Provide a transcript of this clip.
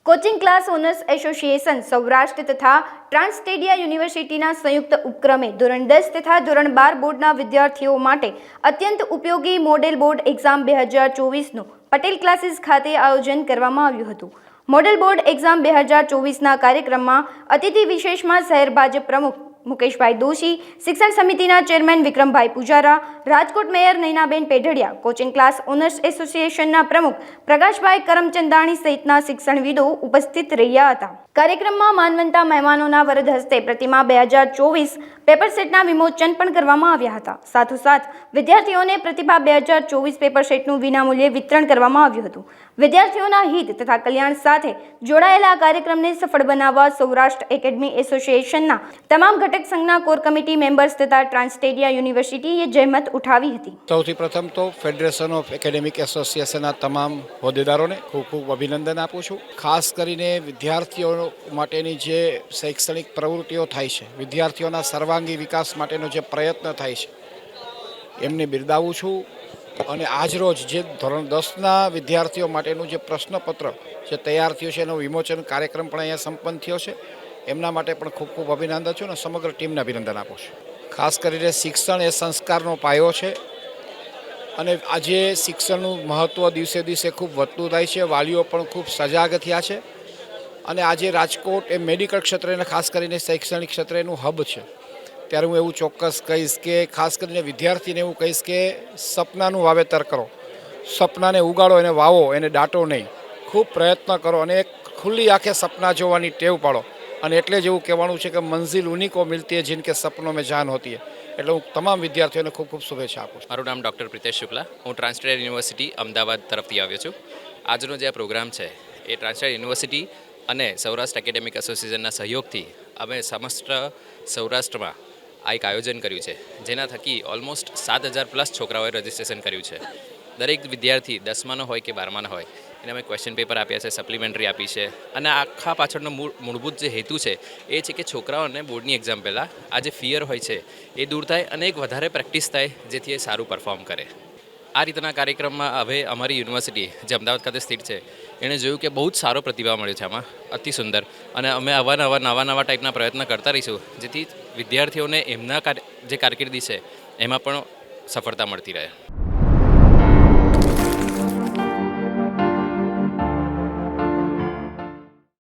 Coaching class owners association Saurashtra તથા ટ્રાન્સસ્ટેડિયા યુનિવર્સિટીના સંયુક્ત ઉપક્રમે ધોરણ 10 તથા ધોરણ 12 બોર્ડના વિદ્યાર્થીઓ માટે અત્યંત ઉપયોગી મોડેલ બોર્ડ એક્ઝામ 2024નું પટેલ ક્લાસીસ ખાતે આયોજન કરવામાં આવ્યું હતું। મોડેલ બોર્ડ એક્ઝામ 2024ના કાર્યક્રમમાં અતિથિ વિશેષમાં શહેર ભાજપ પ્રમુખ મુકેશભાઈ દોશી, શિક્ષણ સમિતિના chairman Vikrambhai Pujara, Rajkot mayor Nainaben Pedhadiya, coaching class owners એસોસિએશનના પ્રમુખ પ્રકાશભાઈ કરમચંદાણી સહિતના શિક્ષણવિદો ઉપસ્થિત રહ્યા હતા। કાર્યક્રમમાં માનવંતા મહેમાનોના વરદ હસ્તે પ્રતિમા 2024 પેપર સેટના વિમોચન પણ કરવામાં આવ્યા હતા। સાથોસાથ વિદ્યાર્થીઓને પ્રતિભા 2024 પેપર સેટનું વિનામૂલ્યે વિતરણ કરવામાં આવ્યું હતું। વિદ્યાર્થીઓના હિત તથા કલ્યાણ સાથે જોડાયેલા આ કાર્યક્રમને સફળ બનાવવા સૌરાષ્ટ્ર એકેડમી એસોસિએશનના તમામ ઘટક સંઘના કોર કમિટી મેમ્બર્સ તથા ટ્રાન્સસ્ટેડિયા યુનિવર્સિટીએ જહેમત ઉઠાવી હતી। સૌથી પ્રથમ તો ફેડરેશન ઓફ એકેડેમિક એસોસિએશનના તમામ હોદ્દેદારોને ખૂબ ખૂબ અભિનંદન આપું છું। ખાસ કરીને વિદ્યાર્થીઓ માટેની જે શૈક્ષણિક પ્રવૃત્તિઓ થાય છે, વિદ્યાર્થીઓના સર્વાંગી વિકાસ માટેનો જે પ્રયત્ન થાય છે, એમને બિરદાવું છું। અને આજરોજ જે ધોરણ 10ના વિદ્યાર્થીઓ માટેનું જે પ્રશ્નપત્ર જે તૈયાર થયું છે એનો વિમોચન કાર્યક્રમ પણ અહીંયા સંપન્ન થયો છે। એમના માટે પણ ખૂબ ખૂબ અભિનંદન છું અને સમગ્ર ટીમને અભિનંદન આપું છું। ખાસ કરીને શિક્ષણ એ સંસ્કારનો પાયો છે અને આજે શિક્ષણનું મહત્ત્વ દિવસે દિવસે ખૂબ વધતું થાય છે। વાલીઓ પણ ખૂબ સજાગ થયા છે અને આજે રાજકોટ એ મેડિકલ ક્ષેત્રે અને ખાસ કરીને શૈક્ષણિક ક્ષેત્રેનું હબ છે। ત્યારે હું એવું ચોક્કસ કહીશ કે ખાસ કરીને વિદ્યાર્થીને એવું કહીશ કે સપનાનું વાવેતર કરો, સપનાને ઉગાડો, એને વાવો, એને દાટો નહીં, ખૂબ પ્રયત્ન કરો અને એક ખુલ્લી આંખે સપના જોવાની ટેવ પાડો। અને એટલે જ એવું કહેવાનું છે કે મંઝિલ ઉन्हीं को मिलती है जिनके सपनों में जान होती है। એટલે હું તમામ વિદ્યાર્થીઓને ખૂબ ખૂબ શુભેચ્છા આપું છું। મારું નામ ડૉક્ટર પ્રિતેશ શુક્લા, હું ટ્રાન્સસ્ટેડિયા યુનિવર્સિટી અમદાવાદ તરફથી આવ્યો છું। આજનો જે આ પ્રોગ્રામ છે એ ટ્રાન્સસ્ટેડિયા યુનિવર્સિટી અને સૌરાષ્ટ્ર એકેડેમિક એસોસિએશનના સહયોગથી અમે સમસ્ત સૌરાષ્ટ્રમાં આ એક આયોજન કર્યું છે, જેના થકી ઓલમોસ્ટ 7,000+ છોકરાઓએ રજિસ્ટ્રેશન કર્યું છે। દરેક વિદ્યાર્થી 10માનો હોય કે 12માનો હોય એને અમે ક્વેશ્ચન પેપર આપ્યા છે, સપ્લિમેન્ટરી આપી છે અને આખા પાછળનો મૂળભૂત જે હેતુ છે એ છે કે છોકરાઓને બોર્ડની એક્ઝામ પહેલાં આ જે ફિયર હોય છે એ દૂર થાય અને એક વધારે પ્રેક્ટિસ થાય, જેથી એ સારું પરફોર્મ કરે। આ રીતના કાર્યક્રમમાં હવે અમારી યુનિવર્સિટી જે અમદાવાદ ખાતે સ્થિત છે એણે જોયું કે બહુ જ સારો પ્રતિભાવ મળ્યો છે આમાં, અતિ સુંદર, અને અમે નવા ટાઈપના પ્રયત્ન કરતા રહીશું, જેથી વિદ્યાર્થીઓને એમના જે કારકિર્દી છે એમાં પણ સફળતા મળતી રહે।